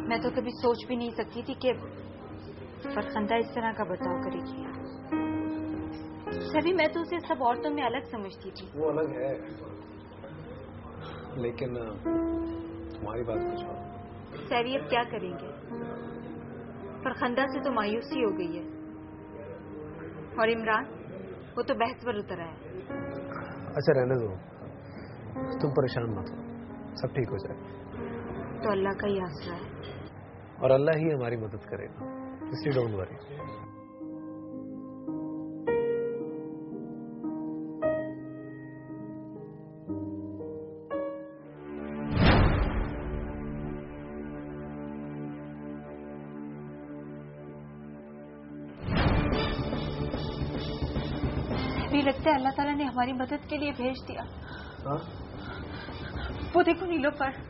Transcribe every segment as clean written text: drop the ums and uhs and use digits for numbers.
मैं तो कभी सोच भी नहीं सकती थी कि फरखंदा इस तरह का बर्ताव करेगी। सभी मैं तो उसे सब औरतों में अलग समझती थी। वो अलग है, लेकिन तुम्हारी बात कुछ और। सैवी अब क्या करेंगे? फरखंदा से तो मायूसी हो गई है, और इमरान वो तो बहस पर उतर आया है। अच्छा रहने दो, तुम परेशान मत हो, सब ठीक हो जाए। तो अल्लाह का ही आसरा है, और अल्लाह ही हमारी मदद करेगा, इसलिए डोंट वरी। भी लगता है अल्लाह ताला ने हमारी मदद के लिए भेज दिया। हाँ? वो देखो नीलोफर।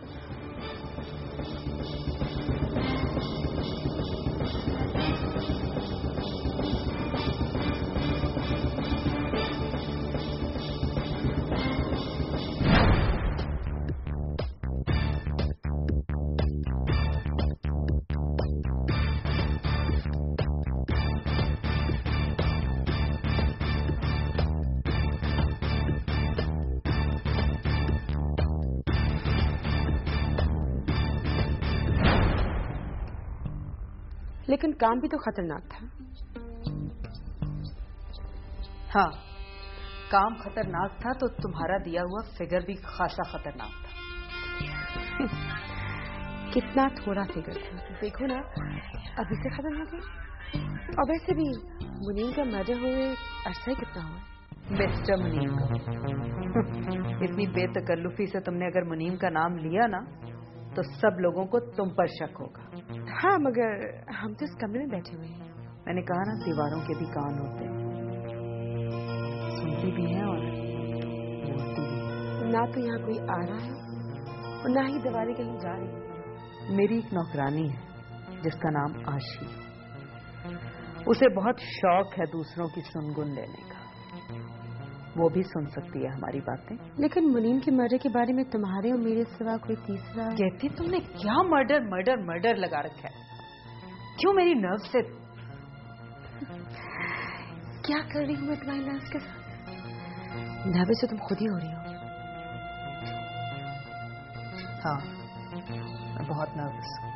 लेकिन काम भी तो खतरनाक था। हाँ, काम खतरनाक था तो तुम्हारा दिया हुआ फिगर भी खासा खतरनाक था। कितना थोड़ा फिगर था, देखो ना अभी से खत्म हो गया। और वैसे भी मुनीम का मर्डर हुए अरसा ही कितना हुआ। मिस्टर मुनीम का इतनी बेतकल्लुफी से तुमने अगर मुनीम का नाम लिया ना तो सब लोगों को तुम पर शक होगा। हाँ, मगर हम तो इस कमरे में बैठे हुए हैं। मैंने कहा ना, दीवारों के भी कान होते हैं, सुनती भी हैं और बोलती भी। ना तो यहाँ कोई आ रहा है और ना ही दीवारें कहीं जा रही है। मेरी एक नौकरानी है जिसका नाम आशी। उसे बहुत शौक है दूसरों की सुनगुन लेने का। वो भी सुन सकती है हमारी बातें। लेकिन मुनीम के मर्डर के बारे में तुम्हारे और मेरे सिवा कोई तीसरा। कहती तुमने क्या मर्डर मर्डर मर्डर लगा रखा है? क्यों मेरी नर्व से? क्या कर रही हूँ मैं तुम्हारी नर्व के साथ? नर्वस से तुम खुद ही हो रही हो। हाँ, मैं बहुत नर्वस हूँ,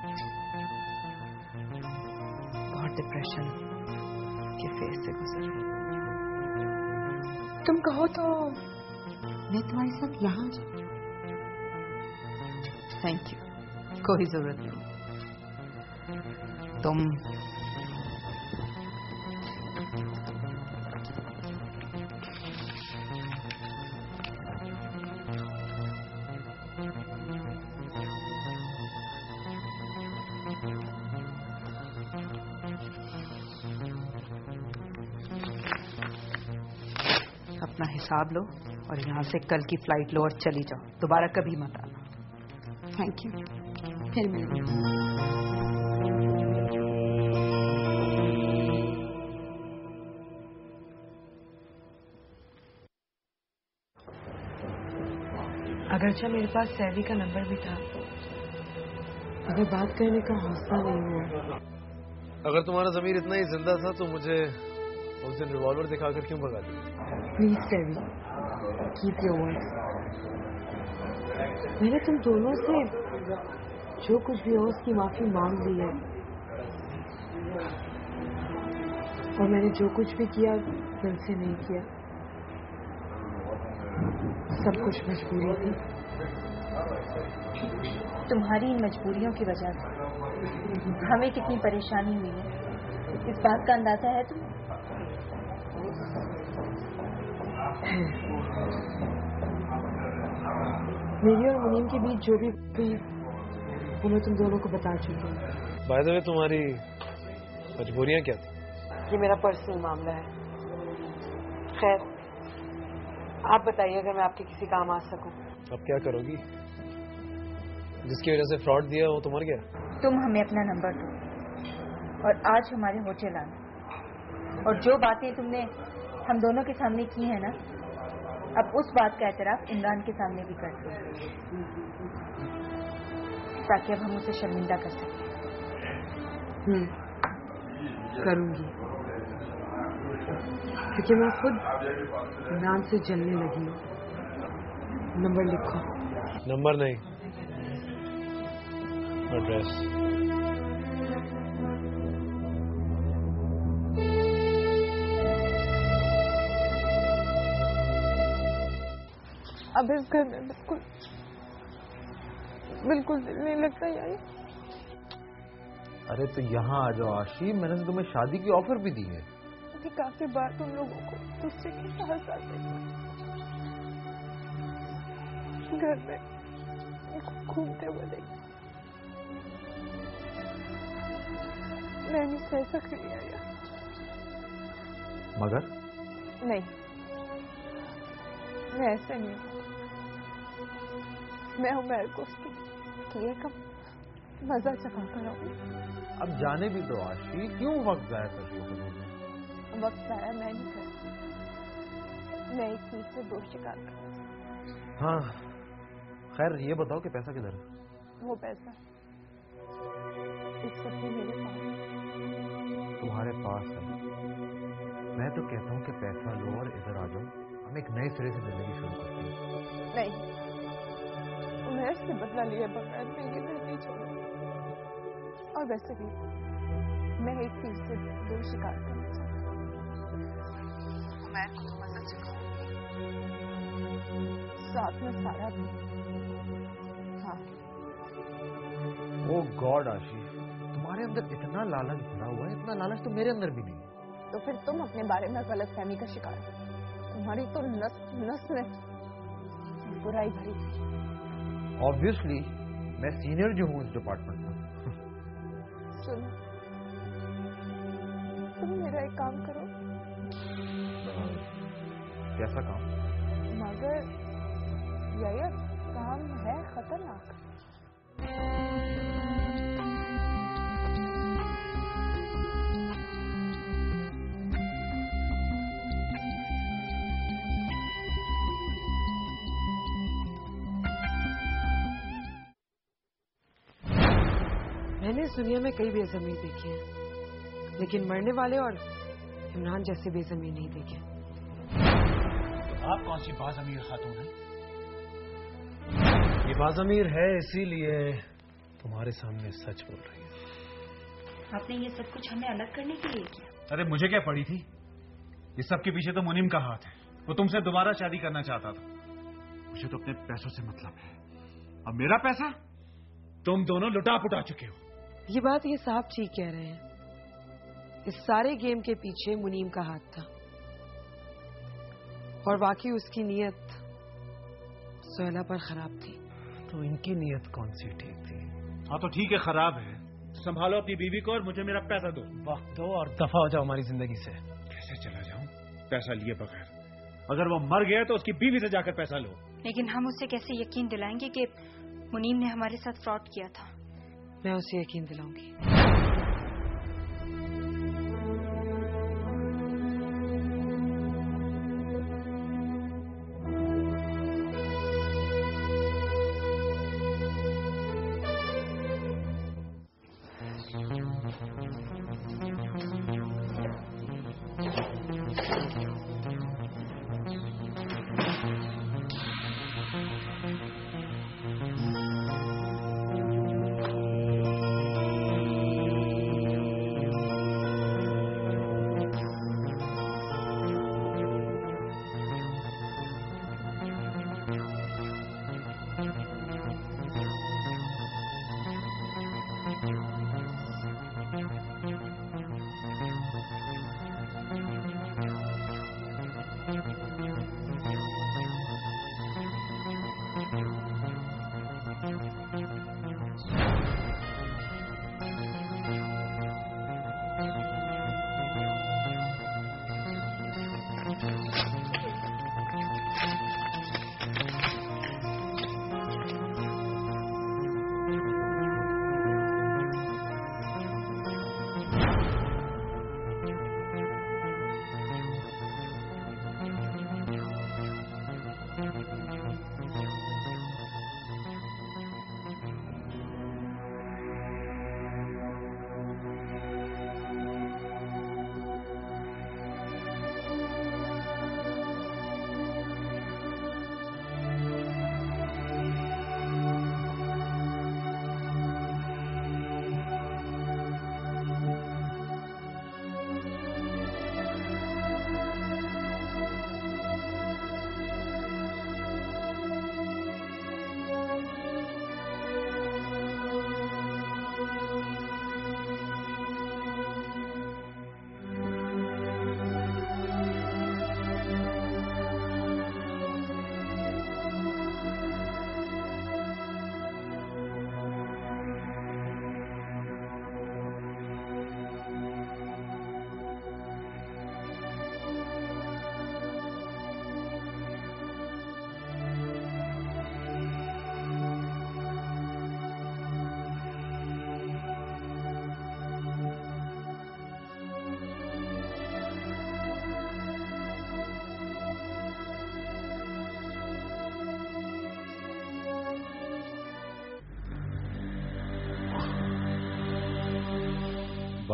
बहुत डिप्रेशन के फेज से गुजर रही हूँ। तुम कहो तो मैं तुम्हारे साथ यहाँ आ जाऊं। थैंक यू, कोई जरूरत नहीं। तुम अपना हिसाब लो और यहाँ से कल की फ्लाइट लो और चली जाओ, दोबारा कभी मत आना। थैंक यू, फिर मिलेंगे। अगरचे मेरे पास सैवी का नंबर भी था, अगर बात करने का हौसला नहीं हुआ। अगर तुम्हारा ज़मीर इतना ही जिंदा था तो मुझे उस दिन रिवॉल्वर दिखाकर क्यों भगा दिया? Please savvy, keep your words. मैंने तुम दोनों से जो कुछ भी हो उसकी माफी मांग ली है, और मैंने जो कुछ भी किया दिल से नहीं किया। सब कुछ मजबूरी थी। तुम्हारी इन मजबूरियों की वजह से हमें कितनी परेशानी हुई है इस बात का अंदाजा है तुम्हें? मेरी और मुनीम के बीच जो भी हुई वो मैं तुम दोनों को बता चुकी हूँ। बाय द वे तुम्हारी मजबूरियां क्या थी? ये मेरा पर्सनल मामला है। खैर, आप बताइए अगर मैं आपके किसी काम आ सकूं। अब क्या करोगी? जिसकी वजह से फ्रॉड दिया वो तो मर गया। तुम हमें अपना नंबर दो और आज हमारे होटल आना, और जो बातें तुमने हम दोनों के सामने की है ना, अब उस बात का एतराफ इमरान के सामने भी कर दो, ताकि अब हम उसे शर्मिंदा कर सकें। करूंगी, क्योंकि मैं खुद इमरान से जलने लगी हूँ। नंबर लिखो। नंबर नहीं, एड्रेस। अब इस घर में बिल्कुल दिल नहीं लगता यार। अरे तो यहाँ आ जाओ आशी, मैंने तो तुम्हें शादी की ऑफर भी दी है। अभी काफी बार तुम लोगों को दूसरे के साथ आते घर में घूमते हुए देखा। मैं नहीं सह सकती यार। मगर नहीं, मैं ऐसे नहीं। मैं उमर को उसकी किए का मजा चखा कर आऊंगी। अब जाने भी दो आशी, क्यों वक्त जाया कर रही हो तुम? वक्त जाया मैं नहीं करती। मैं इस चीज से दो शिकार करती। हाँ खैर, ये बताओ कि पैसा किधर है? वो पैसा इस वक्त मेरे पास है। तुम्हारे पास है? मैं तो कहता हूँ कि पैसा लो और इधर आ जाओ, हम एक नए सिरे से जिंदगी शुरू करते हैं। नहीं, उमेर से बदला लिए बगैर मैं ये घर नहीं छोड़ूंगी। और वैसे भी मैं एक तीर से दो शिकार करना चाहती हूँ। उमेर को मजा चुकाऊंगी, साथ में सारा भी। हाँ। ओ गॉड आशी, तुम्हारे अंदर इतना लालच भरा हुआ है, इतना लालच तो मेरे अंदर भी नहीं है। तो फिर तुम अपने बारे में गलतफहमी का शिकार हो। तुम्हारी तो नस में बुराई भरी थी। ऑब्वियसली मैं सीनियर जो हूँ इस डिपार्टमेंट में। सुनो, तुम मेरा एक काम करो। कैसा काम? मगर यह काम है खतरनाक। मैंने इस दुनिया में कई बेज़मीर देखी हैं, लेकिन मरने वाले और इमरान जैसे बेज़मीर नहीं देखे। आप कौन सी बाज़मीर खातून हैं? ये बाज़मीर है इसीलिए तुम्हारे सामने सच बोल रही है। आपने ये सब कुछ हमें अलग करने के लिए किया? अरे मुझे क्या पड़ी थी? ये सब के पीछे तो मुनीम का हाथ है। वो तुमसे दोबारा शादी करना चाहता था। मुझे तो अपने पैसों से मतलब है। अब मेरा पैसा तुम दोनों लुटा पुटा चुके हो। ये बात ये साहब ठीक कह रहे हैं। इस सारे गेम के पीछे मुनीम का हाथ था, और बाकी उसकी नीयत सोहेला पर खराब थी। तो इनकी नीयत कौन सी ठीक थी? हाँ तो ठीक है, खराब है। संभालो अपनी बीवी को और मुझे मेरा पैसा दो। वक्त दो और दफा हो जाओ हमारी जिंदगी से। कैसे चला जाऊं पैसा लिए बगैर? अगर वो मर गया तो उसकी बीवी से जाकर पैसा लो। लेकिन हम उसे कैसे यकीन दिलाएंगे कि मुनीम ने हमारे साथ फ्रॉड किया था? मैं उसे यकीन दिलाऊंगी।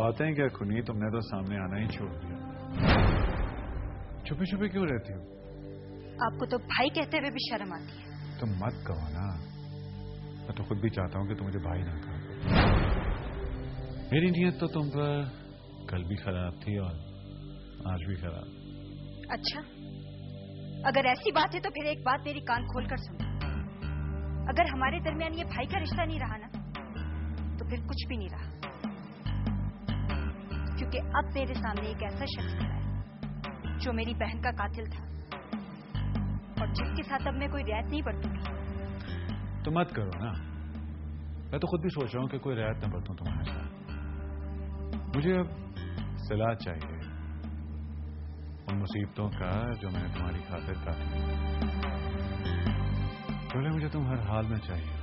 बातें क्या खुनी, तुमने तो सामने आना ही छोड़ दिया। छुपी छुपी क्यों रहती हो? आपको तो भाई कहते हुए भी शर्म आती है। तुम मत कहो ना, मैं तो खुद भी चाहता हूं कि तुम मुझे भाई ना कहो। मेरी नीयत तो तुम पर कल भी खराब थी और आज भी खराब। अच्छा, अगर ऐसी बात है तो फिर एक बात मेरी कान खोलकर सुनो। अगर हमारे दरमियान ये भाई का रिश्ता नहीं रहा ना, तो फिर कुछ भी नहीं रहा। क्योंकि अब मेरे सामने एक ऐसा शख्स खड़ा है जो मेरी बहन का कातिल था और जिसके साथ अब मैं कोई रियायत नहीं बरतूंगी। तो मत करो ना, मैं तो खुद भी सोच रहा हूं कि कोई रियायत न बरतूं तुम्हारे साथ। मुझे अब सिला चाहिए उन मुसीबतों का जो मैंने तुम्हारी खातिर काटी। बोले मुझे तुम हर हाल में चाहिए,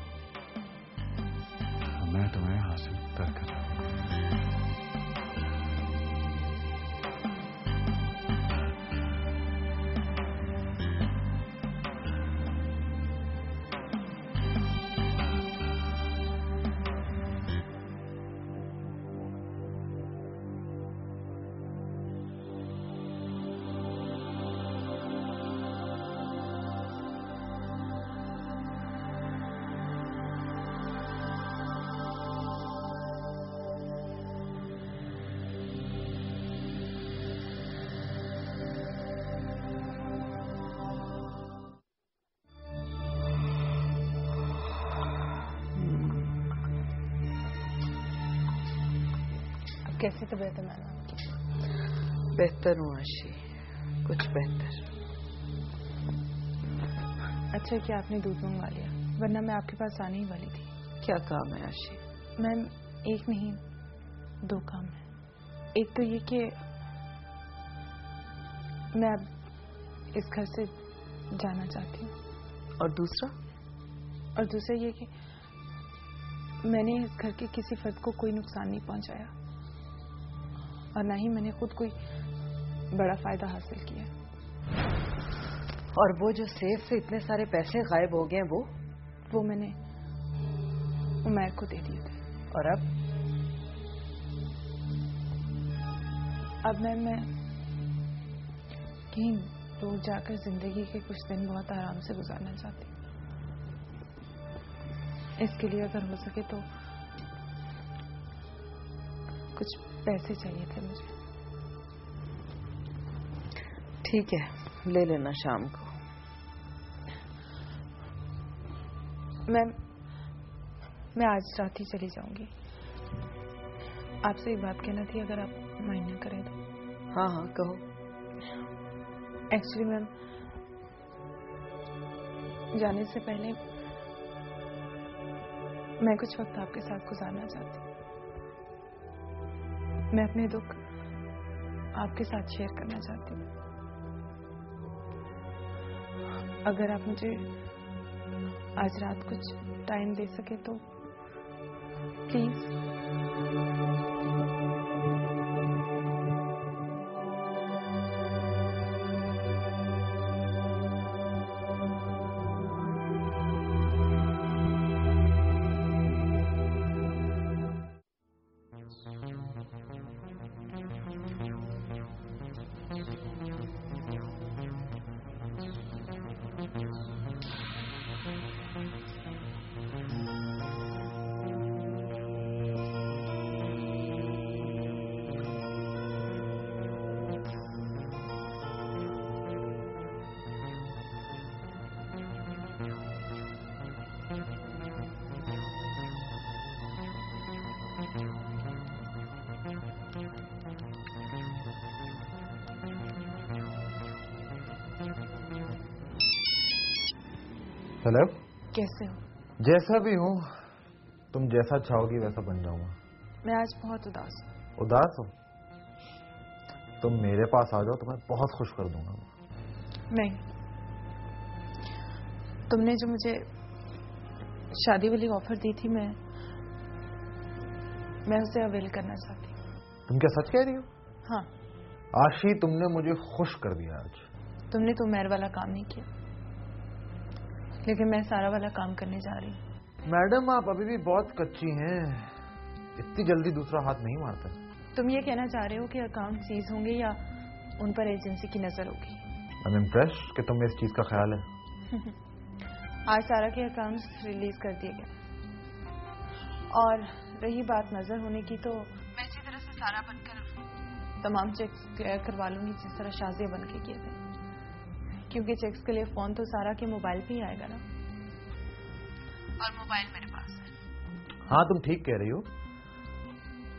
मैं तुम्हें हासिल कर कर। कैसी तबीयत है मैडम आपकी? बेहतर हूँ आशी, कुछ बेहतर। अच्छा कि आपने दूध मंगवा लिया, वरना मैं आपके पास आने ही वाली थी। क्या काम है आशी? मैम, एक नहीं 2 काम है। एक तो ये कि मैं अब इस घर से जाना चाहती हूँ, और दूसरा? और दूसरा ये कि मैंने इस घर के किसी फर्द को कोई नुकसान नहीं पहुंचाया और ना ही मैंने खुद कोई बड़ा फायदा हासिल किया। और वो जो सेफ से इतने सारे पैसे गायब हो गए वो मैंने उमैर को दे दिए थे। और अब मैं कहीं दूर जाकर जिंदगी के कुछ दिन बहुत आराम से गुजारना चाहती हूँ। इसके लिए अगर हो सके तो कुछ पैसे चाहिए थे मुझे। ठीक है, ले लेना शाम को। मैं आज रात ही चली जाऊंगी। आपसे एक बात कहना थी, अगर आप माइंड न करें तो। हाँ हाँ कहो। एक्चुअली मैम, जाने से पहले मैं कुछ वक्त आपके साथ गुजारना चाहती हूँ। मैं अपने दुख आपके साथ शेयर करना चाहती हूँ। अगर आप मुझे आज रात कुछ टाइम दे सके तो प्लीज। हेलो, कैसे हो? जैसा भी हूँ, तुम जैसा चाहोगी वैसा बन जाऊंगा। मैं आज बहुत उदास हूँ। उदास हो? तुम मेरे पास आ जाओ तो मैं बहुत खुश कर दूंगा। नहीं, तुमने जो मुझे शादी वाली ऑफर दी थी, मैं उसे अवेल करना चाहती हूँ। तुम क्या सच कह रही हो? हाँ। आशी, तुमने मुझे खुश कर दिया आज। तुमने तो मेहर वाला काम नहीं किया, लेकिन मैं सारा वाला काम करने जा रही हूँ। मैडम, आप अभी भी बहुत कच्ची हैं, इतनी जल्दी दूसरा हाथ नहीं मारता। तुम ये कहना चाह रहे हो कि अकाउंट सीज होंगे या उन पर एजेंसी की नजर होगी? आई एम इम्प्रेस्ड कि तुम्हें इस चीज का ख्याल है। आज सारा के अकाउंट्स रिलीज कर दिए गए और रही बात नजर होने की, तो मैं इसी तरह से सारा बनकर तमाम चेक्स क्लियर करवा लूंगी जिस तरह शाजिया बन के किए थे, क्योंकि चेक्स के लिए फोन तो सारा के मोबाइल पे ही आएगा ना, और मोबाइल मेरे पास है। हाँ तुम ठीक कह रही हो,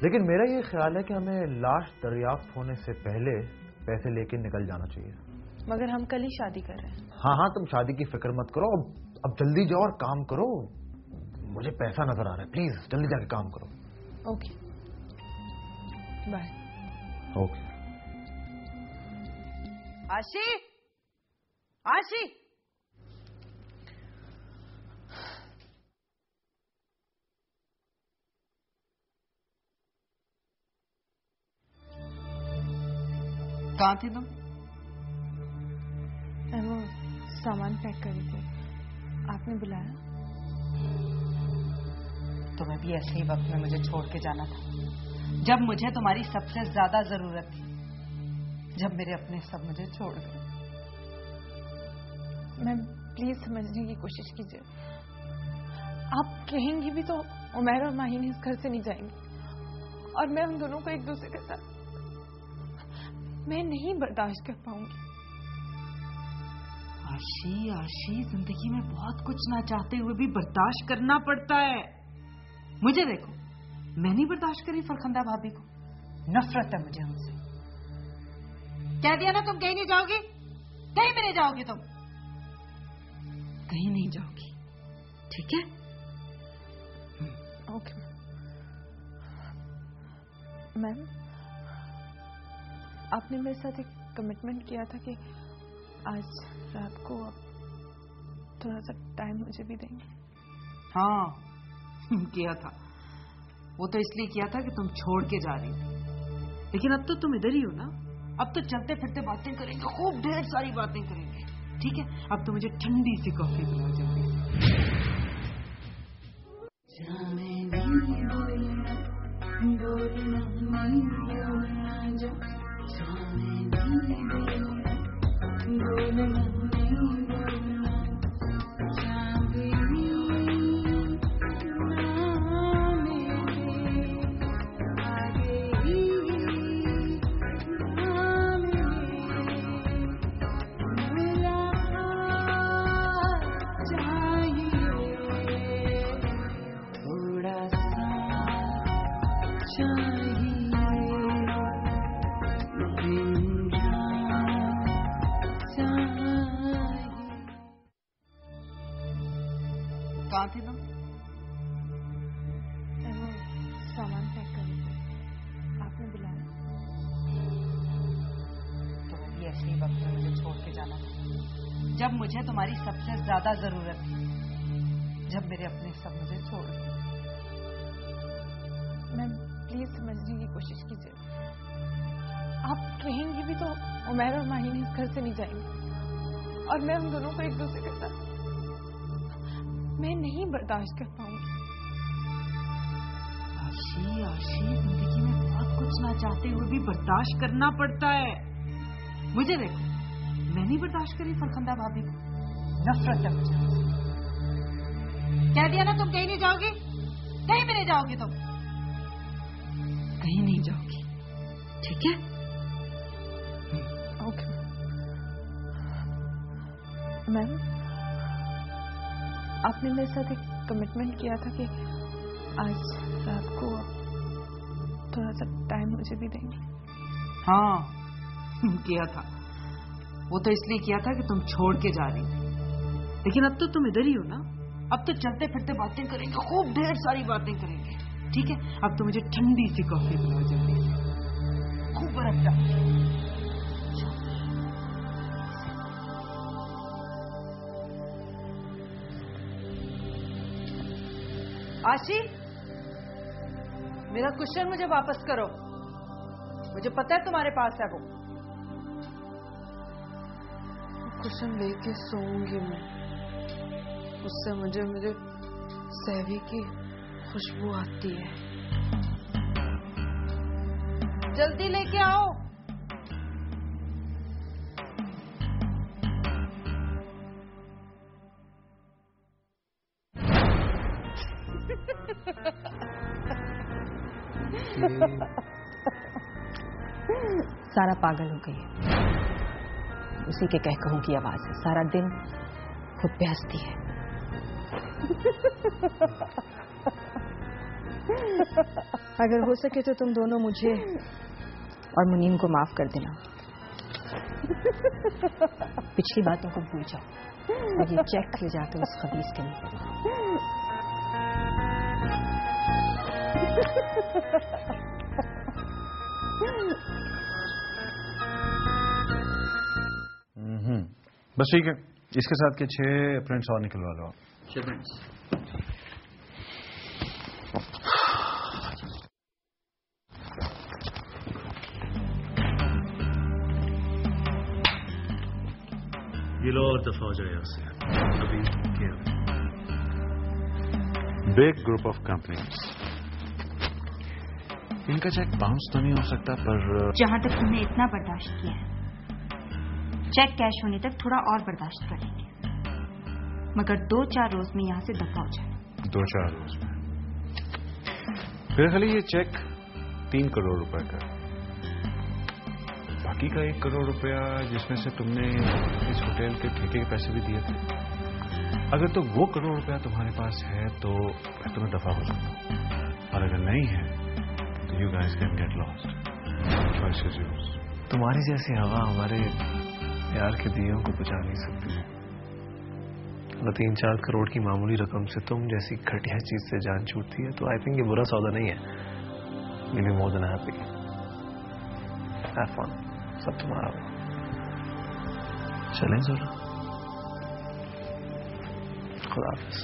लेकिन मेरा ये ख्याल है कि हमें लाश दरियाफ्त होने से पहले पैसे लेके निकल जाना चाहिए। मगर हम कल ही शादी कर रहे हैं। हाँ हाँ तुम शादी की फिक्र मत करो, अब जल्दी जाओ और काम करो। मुझे पैसा नजर आ रहा है, प्लीज जल्दी जाके काम करो। Okay bye. Okay. Ashi, Ashi, कहाँ थी तुम? मैं वो सामान पैक कर रही थी, आपने बुलाया? तुम्हें भी ऐसे ही वक्त में मुझे छोड़ के जाना था, जब मुझे तुम्हारी सबसे ज्यादा जरूरत थी, जब मेरे अपने सब मुझे छोड़ गए। मैम प्लीज समझने की कोशिश कीजिए, आप कहेंगी भी तो उमैर और माहिन इस घर से नहीं जाएंगे, और मैं उन दोनों को एक दूसरे के साथ मैं नहीं बर्दाश्त कर पाऊंगी। आशी, आशी, जिंदगी में बहुत कुछ ना चाहते हुए भी बर्दाश्त करना पड़ता है। मुझे देखो, मैं नहीं बर्दाश्त करी फरखंदा भाभी को, नफरत है मुझे उनसे। कह दिया ना तुम कहीं नहीं जाओगी, कहीं भी नहीं जाओगी, तुम कहीं नहीं जाओगी, ठीक है? ओके मैम, आपने मेरे साथ एक कमिटमेंट किया था कि आज रात को आप थोड़ा सा टाइम मुझे भी देंगे। हाँ किया था, वो तो इसलिए किया था कि तुम छोड़ के जा रही थी, लेकिन अब तो तुम इधर ही हो ना, अब तो चलते फिरते बातें करेंगे, खूब ढेर सारी बातें करेंगे, ठीक है? अब तो मुझे ठंडी सी कॉफी पिलाओ जल्दी कहाँ थी तुम? मैं वो सामान पैक कर रही थी, आपने बुलाया? तुम्हें भी ऐसे ही वक्त में मुझे छोड़ के जाना था, जब मुझे तुम्हारी सबसे ज्यादा जरूरत थी, जब मेरे अपने सब मुझे छोड़ गए। मैम प्लीज समझने की कोशिश कीजिए, आप कहेंगी भी तो उमैर और माहिन इस घर से नहीं जाएंगे, और मैं उन दोनों को एक दूसरे के साथ मैं नहीं बर्दाश्त कर पाऊंगी। आशी, आशी, जिंदगी में बहुत कुछ ना चाहते हुए भी बर्दाश्त करना पड़ता है। मुझे देखो, मैं नहीं बर्दाश्त करी फरखंदा भाभी को, नफरत है मुझे उनसे। कह दिया ना तुम कहीं नहीं जाओगी, कहीं भी नहीं जाओगी, तुम कहीं नहीं जाओगी, ठीक है? ओके मैम, आपने मेरे साथ एक कमिटमेंट किया था कि आज रात को आप थोड़ा सा टाइम मुझे भी देंगे। हाँ किया था, वो तो इसलिए किया था कि तुम छोड़ के जा रही थी, लेकिन अब तो तुम इधर ही हो ना, अब तो चलते फिरते बातें करेंगे, खूब ढेर सारी बातें करेंगे, ठीक है? अब तो मुझे ठंडी सी कॉफी पिलाओ जल्दी से, खूब बर्फ डाल। आशी, मेरा क्वेश्चन मुझे वापस करो, मुझे पता है तुम्हारे पास है वो। कुशन लेके सोऊंगी मैं, उससे मुझे सहवी की खुशबू आती है। जल्दी लेके आओ। सारा पागल हो गई है। उसी के कह कहूं की आवाज है। सारा दिन खुद पे हंसती है। अगर हो सके तो तुम दोनों मुझे और मुनीम को माफ कर देना। पिछली बातों को भूल जाओ और ये चेक ले जाकर उस खबीस के लिए। बस ठीक है, इसके साथ के 6 प्रिंट्स और निकलवा लो। 6 प्रिंट्स। ये लो और दफा हो जाए यहाँ से। अभी क्या बिग ग्रुप ऑफ कंपनीज, इनका चेक बाउंस तो नहीं हो सकता, पर जहां तक तुमने इतना बर्दाश्त किया है, चेक कैश होने तक थोड़ा और बर्दाश्त कर लेंगे, मगर 2-4 रोज में यहां से दफा हो जाए। 2-4 रोज में? फिर खाली ये चेक 3 करोड़ रुपए का, बाकी का 1 करोड़ रुपया जिसमें से तुमने इस होटल के ठेके के पैसे भी दिए थे, अगर तो वो करोड़ रुपया तुम्हारे पास है तो मैं तुम्हें दफा हो जाऊंगा, और अगर नहीं है तो you guys can get lost. Choice is yours. तुम्हारी जैसी हवा हमारे प्यार के दियों को बुझा नहीं सकती। अगर 3-4 करोड़ की मामूली रकम से तुम जैसी घटिया चीज से जान छूटती है तो आई थिंक ये बुरा सौदा नहीं है। Will be more than happy. Have fun. सब तुम्हारा होगा। चलें जरा। खुदा हाफिज़।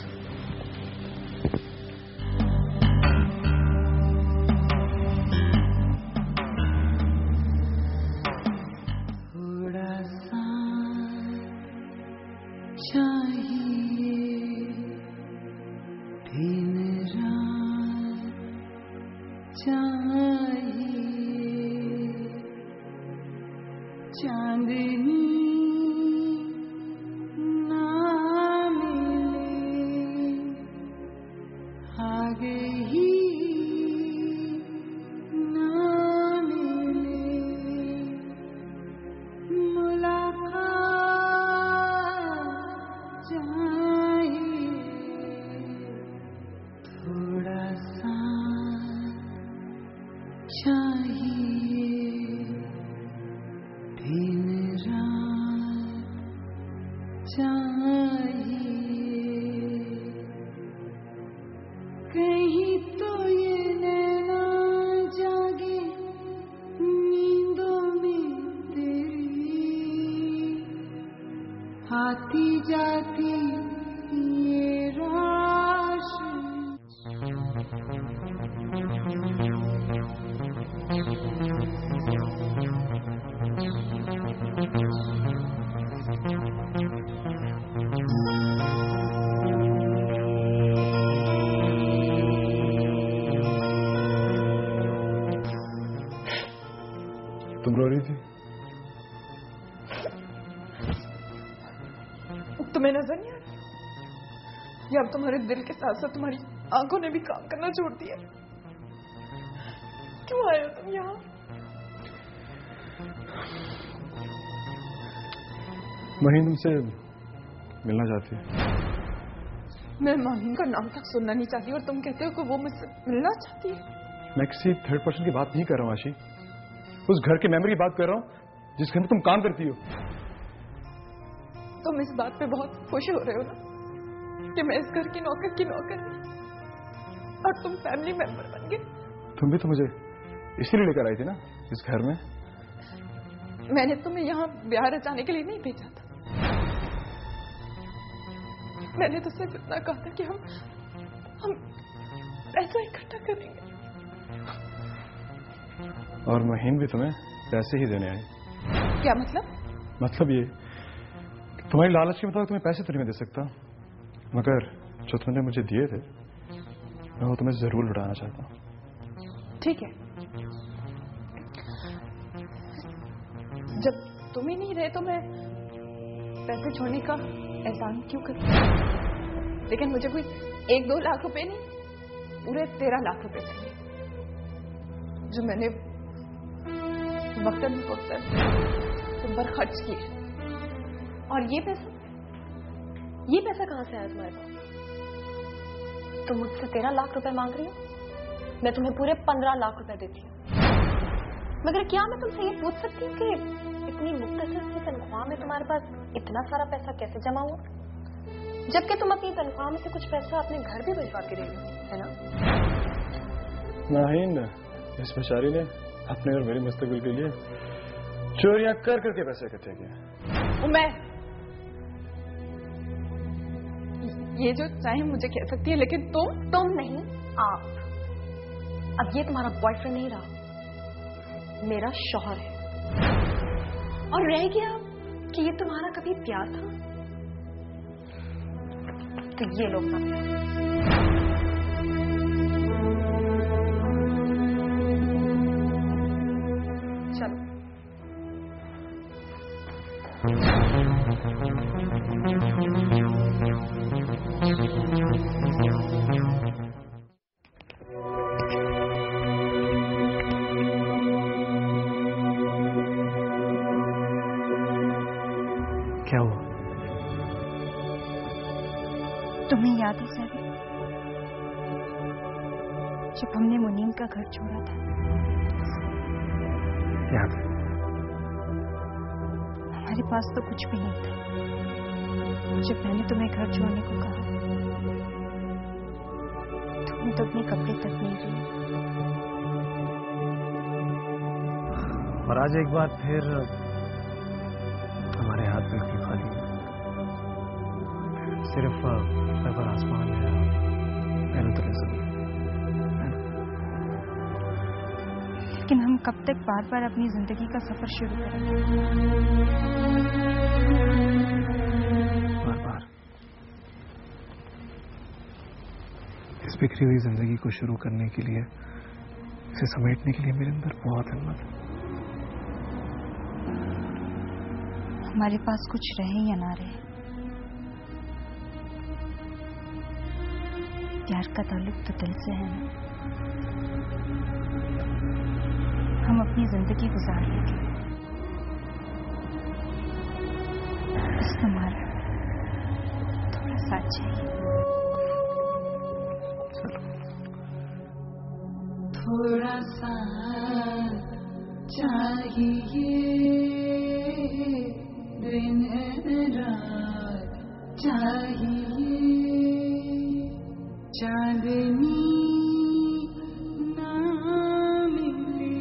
तुम रो रही थी? तुम्हें नजर नहीं आ रहा? या अब तुम्हारे दिल के साथ साथ तुम्हारी आंखों ने भी काम करना छोड़ दिया? क्यों आए हो तुम यहाँ? महीन तुमसे मिलना चाहती है। मैं महीन का नाम तक सुनना नहीं चाहती और तुम कहते हो कि वो मुझसे मिलना चाहती है। मैं किसी थर्ड पर्सन की बात नहीं कर रहा हूँ आशी, उस घर के मेंबर की बात कर रहा हूँ जिस घर में तुम काम करती हो। तुम इस बात पे बहुत खुश हो रहे हो ना कि मैं इस घर की नौकर और तुम फैमिली मेंबर बन गए। तुम भी तो मुझे इसीलिए लेकर आई थी ना इस घर में। मैंने तुम्हें यहाँ ब्याह रचाने के लिए नहीं भेजा था। मैंने तो सिर्फ इतना कहा था कि हम पैसा इकट्ठा करेंगे। और महीन भी तुम्हें पैसे ही देने आई। क्या मतलब? मतलब ये तुम्हारी लालच के मुताबिक तुम्हें पैसे तो नहीं दे सकता, मगर जो तुमने मुझे दिए थे मैं वो तुम्हें जरूर लौटाना चाहता हूँ। ठीक है, जब तुम ही नहीं रहे तो मैं पैसे छोड़ने का एहसान क्यों करूं? लेकिन मुझे कोई 1-2 लाख रुपए नहीं, पूरे 13 लाख रुपए चाहिए, जो मैंने वक्तन तुम पर खर्च किए। और ये पैसा कहाँ से आया तुम्हारे पास? तुम मुझसे 13 लाख रुपए मांग रही हो, मैं तुम्हें पूरे 15 लाख रुपए देती हूँ। मगर क्या मैं तुमसे ये पूछ सकती हूँ कि इतनी मुख्तसर सी तनख्वाह में तुम्हारे पास इतना सारा पैसा कैसे जमा हुआ, जबकि तुम अपनी तनख्वाह में से कुछ पैसा अपने घर भी भिजवा के दे रही हो, है ना? नहीं, इस बेचारी ने अपने और मेरी मुस्तकबिल के लिए चोरियां कर करके पैसे इकट्ठे किए। मैं ये जो चाहे मुझे कह सकती है, लेकिन तुम नहीं, आप। अब ये तुम्हारा बॉयफ्रेंड नहीं रहा, मेरा शौहर है। और रह गया कि ये तुम्हारा कभी प्यार था, तो ये लोग ना चलो। क्या हुआ? तुम्हें याद है सैवी, जब हमने मुनीम का घर छोड़ा था? याद है। हमारे पास तो कुछ भी नहीं था। जब मैंने तुम्हें घर छोड़ने को कहा, तुमने तो अपने कपड़े तक नहीं लिए। और आज एक बार फिर हमारे हाथ बिल्कुल खाली है। सिर्फ ऊपर आसमान है, मैंने तो लेकिन हम कब तक बार बार अपनी जिंदगी का सफर शुरू करेंगे? बार बार इस बिखरी हुई जिंदगी को शुरू करने के लिए, इसे समेटने के लिए मेरे अंदर बहुत हिम्मत है। हमारे पास कुछ रहे या ना रहे, प्यार का ताल्लुक तो दिल से है ना। हम अपनी जिंदगी गुजार लेंगे, बस तुम्हारा थोड़ा साथ चाहिए। थोड़ा सा चाहिए, दिन रात चाहिए, चांदनी ना मिले,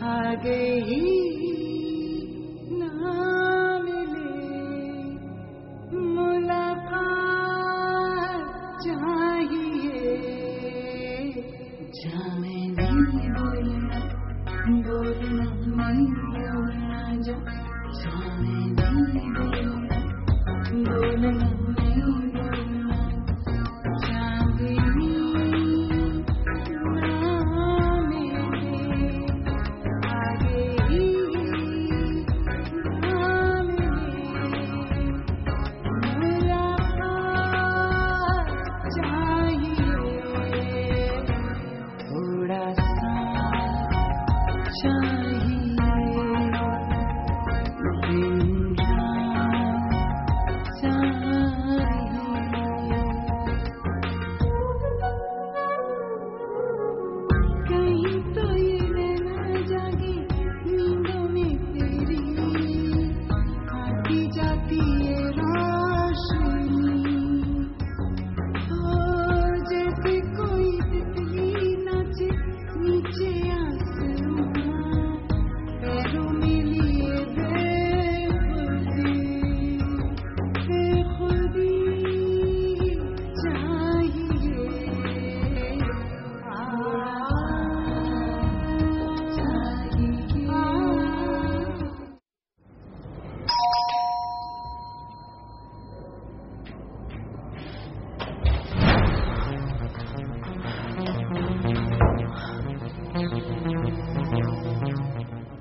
आ गई ना मिले, मुलाकात चाहिए, जाने नहीं बोलना, बोलना नहीं बोलना, जाने नहीं बोलना, बोलना नहीं बोलना, चांदनी ना मिले, आ गई ना मिले, मुलाकात चाहिए, थोड़ा सा चाहिए, दिन रात चाहिए।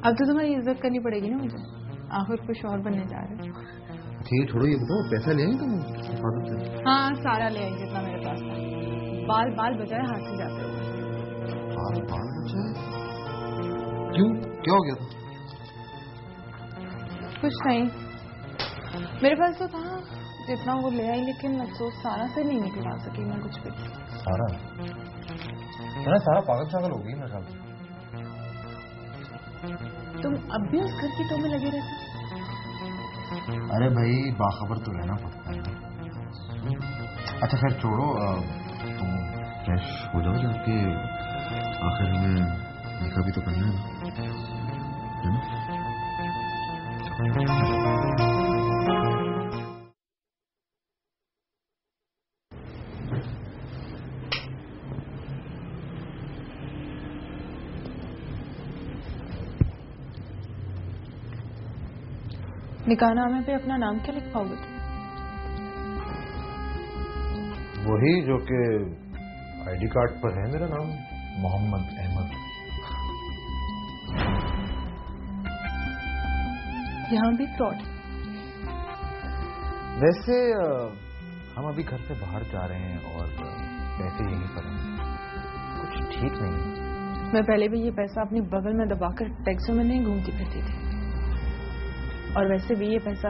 अब तो तुम्हारी इज्जत करनी पड़ेगी ना मुझे, आखिर कुछ और बनने जा रहे हो। ठीक है छोड़ो, ये बताओ पैसा ले आएंगे तुम हिफाजत से? हाँ सारा ले आएंगे जितना मेरे पास था। बाल बाल बजाए हाथ से जाते हो। बाल बचाए? क्यों, क्या हो गया था? कुछ नहीं, मेरे पास तो था जितना वो ले आई, लेकिन अफसोस सारा से नहीं निकलवा सकी मैं कुछ भी। सारा सारा पागल शागल हो गई मेरे ख्याल से। तुम अब भी उस घर की टो में लगे रहते? अरे भाई बाखबर तो रहना पड़ता है। अच्छा खैर छोड़ो, तुम फ्रेश हो जाओ जाके, आखिर में निकाह भी तो करना है ना? निकाहनामे पे अपना नाम क्या लिख पाओगे तुम? वही जो कि आईडी कार्ड पर है मेरा नाम, मोहम्मद अहमद। यहाँ भी फ्रॉड। वैसे हम अभी घर से बाहर जा रहे हैं और पैसे यहीं पर हैं, कुछ ठीक नहीं है। मैं पहले भी ये पैसा अपनी बगल में दबाकर टैक्सियों में नहीं घूमती फिरती थी, और वैसे भी ये पैसा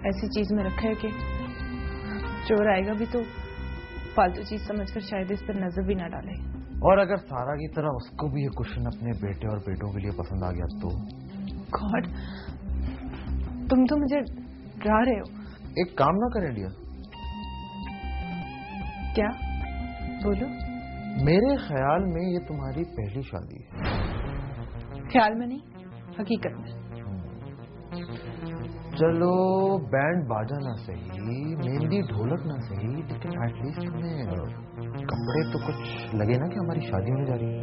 ऐसी चीज में रखा है कि चोर आएगा भी तो फालतू चीज समझकर शायद इस पर नजर भी ना डाले। और अगर सारा की तरह उसको भी ये कुशन अपने बेटे और बेटों के लिए पसंद आ गया तो? गॉड, तुम तो मुझे डरा रहे हो। एक काम ना करें डियर? क्या? बोलो। मेरे ख्याल में ये तुम्हारी पहली शादी है। ख्याल में नहीं, हकीकत में। चलो बैंड बाजा ना सही, मेहंदी ढोलक ना सही, लेकिन एटलीस्ट तुम्हें कपड़े तो कुछ लगे ना कि हमारी शादी होने जा रही है।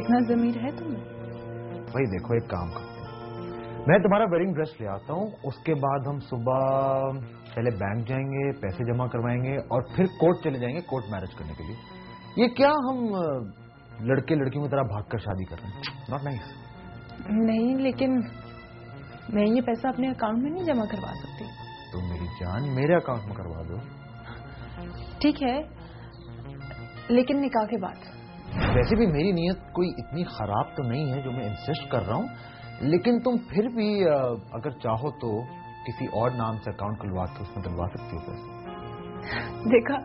इतना जमीर है तुम्हें? भाई देखो, एक काम करते हैं, मैं तुम्हारा वेडिंग ड्रेस ले आता हूँ, उसके बाद हम सुबह पहले बैंक जाएंगे, पैसे जमा करवाएंगे और फिर कोर्ट चले जाएंगे, कोर्ट मैरिज करने के लिए। ये क्या हम लड़के लड़कियों की तरह भागकर शादी कर रहे हैं? Not nice. नहीं, लेकिन मैं ये पैसा अपने अकाउंट में नहीं जमा करवा सकती। तो मेरी जान मेरे अकाउंट में करवा दो। ठीक है, लेकिन निकाह के बाद। वैसे भी मेरी नीयत कोई इतनी खराब तो नहीं है जो मैं इंसिस्ट कर रहा हूँ, लेकिन तुम फिर भी अगर चाहो तो किसी और नाम से अकाउंट खुलवा के उसमें डलवा सकती हो पैसे। देखा,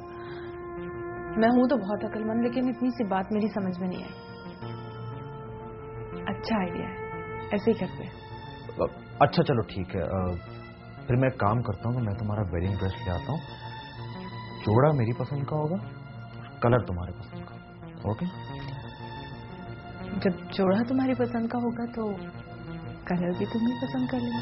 मैं हूं तो बहुत अक्लमंद, लेकिन इतनी सी बात मेरी समझ में नहीं आई। अच्छा आइडिया है, ऐसे ही करते हैं। अच्छा चलो ठीक है, फिर मैं काम करता हूँ, मैं तुम्हारा वेडिंग ड्रेस ले आता हूँ, जोड़ा मेरी पसंद का होगा, कलर तुम्हारे पसंद का। ओके? जब जोड़ा तुम्हारी पसंद का होगा तो कलर भी तुम ही पसंद कर लेना।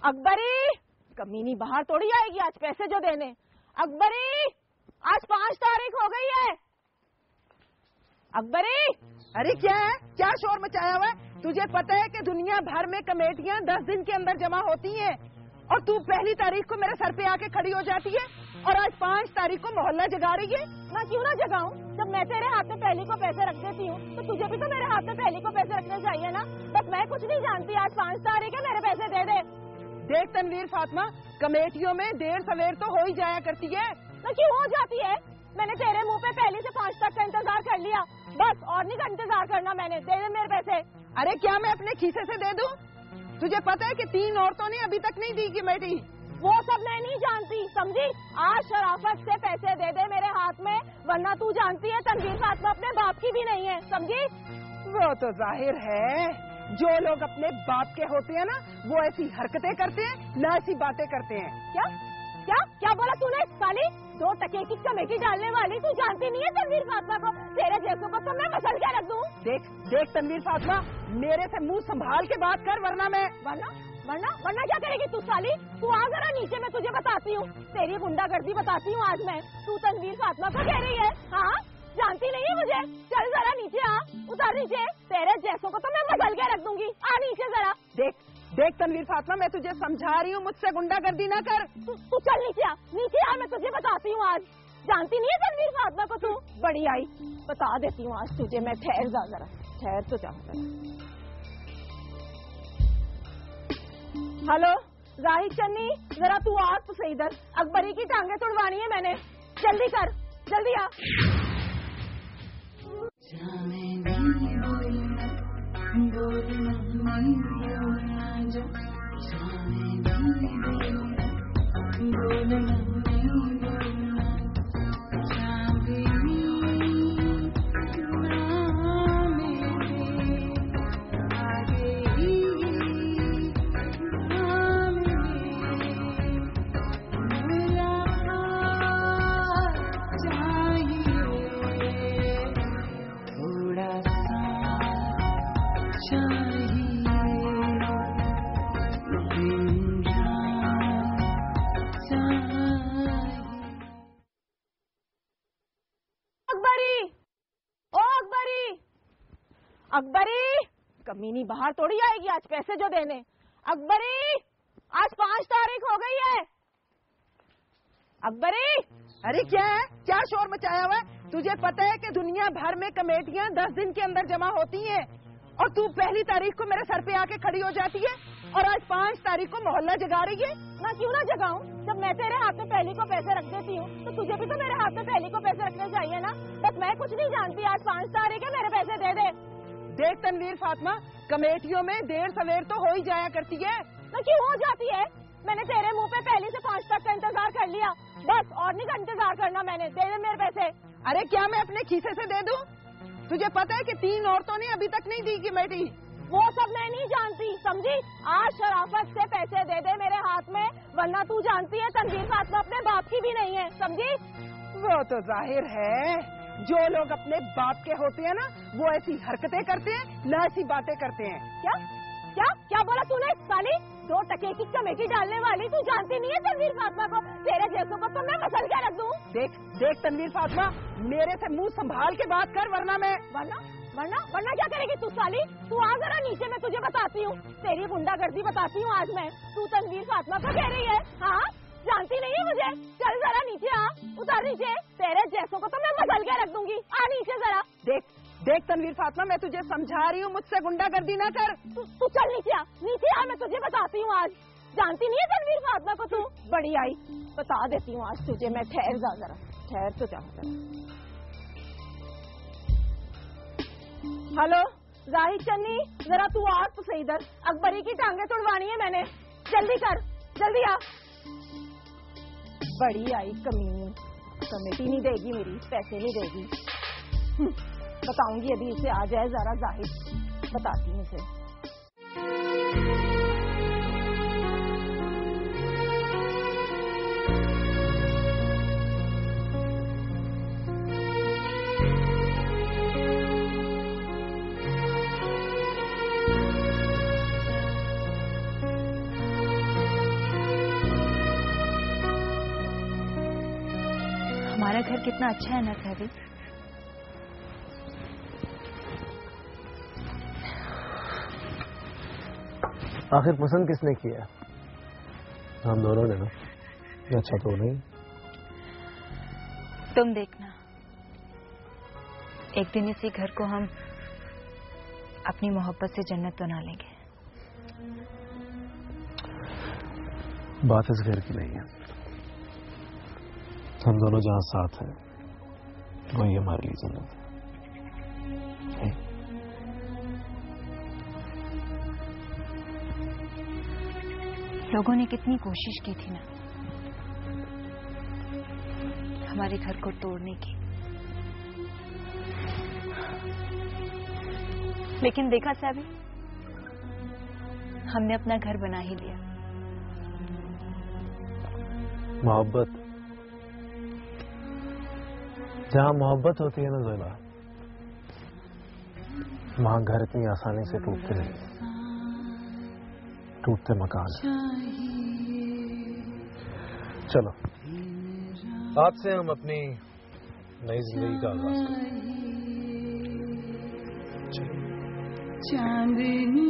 अकबरी, कमीनी बाहर थोड़ी आएगी आज पैसे जो देने। अकबरी, आज 5 तारीख हो गई है। अकबरी, अरे क्या है, क्या शोर मचाया हुआ है? तुझे पता है कि दुनिया भर में कमेटियां 10 दिन के अंदर जमा होती हैं और तू पहली तारीख को मेरे सर पे आके खड़ी हो जाती है और आज 5 तारीख को मोहल्ला जगा रही है। मैं क्यों ना जगाऊं? जब मैं तेरे हाथ में पहली को पैसे रख देती हूँ तो तुझे भी तो मेरे हाथ में पहली को पैसे रखने चाहिए ना। बस मैं कुछ नहीं जानती, आज 5 तारीख है, मेरे पैसे दे दे। देख तनवीर फातिमा, कमेटियों में देर सवेर तो हो ही जाया करती है। ना क्यों हो जाती है? मैंने तेरे मुंह पे पहली से 5 तक का इंतजार कर लिया, बस और नहीं का इंतजार करना मैंने। दे दे मेरे पैसे। अरे क्या मैं अपने खीसे से दे दूं? तुझे पता है कि 3 औरतों ने अभी तक नहीं दी कमेटी। वो सब मैं नहीं जानती, समझी? आज शराफत से पैसे दे दे मेरे हाथ में, वरना तू जानती है तनवीर फातिमा अपने बाप की भी नहीं है, समझी? वो तो जाहिर है, जो लोग अपने बाप के होते हैं ना, वो ऐसी हरकतें करते हैं, ना ऐसी बातें करते हैं। क्या क्या क्या बोला तूने साली? 2 टके की कमेटी डालने वाली, तू जानती नहीं है तनवीर फातिमा को? तेरे जैसों को तो मैं मसल के रख दूं। देख देख तनवीर फातिमा, मेरे से मुंह संभाल के बात कर, वरना मैं वरना क्या करेगी तू साली? तू आ जरा नीचे, मैं तुझे बताती हूँ, तेरी गुंडागर्दी बताती हूँ आज मैं। तू तनवीर फातिमा को कह रही है? हाँ, जानती नहीं है मुझे? चल जरा नीचे आ, उतर नीचे, तेरे जैसों को तो मैं मसल के रख दूंगी। आ नीचे जरा। देख देख तनवीर फातिमा, मैं तुझे समझा रही हूँ, मुझसे गुंडागर्दी ना कर। तू चल नीचे आ, नीचे आ, मैं तुझे बताती हूँ आज। जानती नहीं है तनवीर फातिमा को तू? बड़ी आई, बता देती हूँ आज तुझे मैं। ठहर जा जरा, ठहर तो जा। हेलो जाहिद चन्नी, जरा तू आ तो सही इधर। अकबरी की टांगे तुड़वानी है मैंने, जल्दी कर, जल्दी आ। अकबरी, कमीनी बाहर थोड़ी आएगी आज पैसे जो देने। अकबरी, आज 5 तारीख हो गई है। अकबरी, अरे क्या है, क्या शोर मचाया हुआ है? तुझे पता है कि दुनिया भर में कमेटियां 10 दिन के अंदर जमा होती हैं और तू पहली तारीख को मेरे सर पे आके खड़ी हो जाती है और आज 5 तारीख को मोहल्ला जगा रही है। मैं क्यों ना जगाऊं? जब मैं तेरे हाथ में पहली को पैसे रख देती हूँ तो तुझे भी तो मेरे हाथ में पहली को पैसे रखने चाहिए ना। बस मैं कुछ नहीं जानती, आज 5 तारीख है, मेरे पैसे दे दे। देख तनवीर फातिमा, कमेटियों में देर सवेर तो हो ही जाया करती है। ना क्यों हो जाती है? मैंने तेरे मुंह पे पहली से 5 तक का इंतजार कर लिया, बस और नहीं का इंतजार करना मैंने। दे दे मेरे पैसे। अरे क्या मैं अपने खीसे से दे दूं? तुझे पता है कि 3 औरतों ने अभी तक नहीं दी कमेटी। वो सब मैं नहीं जानती, समझी? आज शराफत से पैसे दे दे मेरे हाथ में, वरना तू जानती है तनवीर फातिमा अपने बाप की भी नहीं है, समझी? वो तो जाहिर है, जो लोग अपने बाप के होते हैं ना, वो ऐसी हरकतें करते हैं, ना ऐसी बातें करते हैं। क्या क्या क्या बोला तूने साली? 2 टके की कमेटी डालने वाली, तू जानती नहीं है तनवीर फातिमा को? तेरे जैसों को तो मैं मसल के रख दूं। देख देख तनवीर फातिमा, मेरे से मुंह संभाल के बात कर, वरना मैं वरना क्या करेगी तू साली? तू आ जरा नीचे, मैं तुझे बताती हूँ, तेरी गुंडागर्दी बताती हूँ आज मैं। तू तनवीर फातिमा को कह रही है? हाँ, जानती नहीं है मुझे? चल जरा नीचे आ, उतर नीचे, तेरे जैसों को तो मैं मसल के रख दूंगी। आ नीचे जरा। देख देख तनवीर फातिमा, मैं तुझे समझा रही हूँ, मुझसे गुंडागर्दी ना कर। तू चल नीचे आ, नीचे आ, मैं तुझे बताती हूँ आज। जानती नहीं है तनवीर फातिमा को तू? बड़ी आई, बता देती हूँ आज तुझे मैं। ठहर जा जरा, ठहर तो जा जरा। हेलो जाहिद चन्नी, जरा तू आ तो सही इधर। अकबरी की टांगे तुड़वानी है मैंने, जल्दी कर, जल्दी आ। बड़ी आई कमीनी, कमेटी नहीं देगी मेरी, पैसे नहीं देगी। बताऊंगी अभी इसे, आ जाए जरा जाहिद, बताती हूँ इसे। मेरा घर कितना अच्छा है ना सहवी। आखिर पसंद किसने किया? हम दोनों ने ना। अच्छा तो नहीं? तुम देखना, एक दिन इसी घर को हम अपनी मोहब्बत से जन्नत बना लेंगे। बात इस घर की नहीं है। हम दोनों जहां साथ हैं वही हमारे लिए जन्नत है। लोगों ने कितनी कोशिश की थी ना हमारे घर को तोड़ने की, लेकिन देखा साबी, हमने अपना घर बना ही लिया। मोहब्बत, जहां मोहब्बत होती है ना ज़ोला, वहां घर इतनी आसानी से टूटते नहीं, टूटते मकान। चलो आज से हम अपनी नई जिंदगी का आगाज करें। चांदनी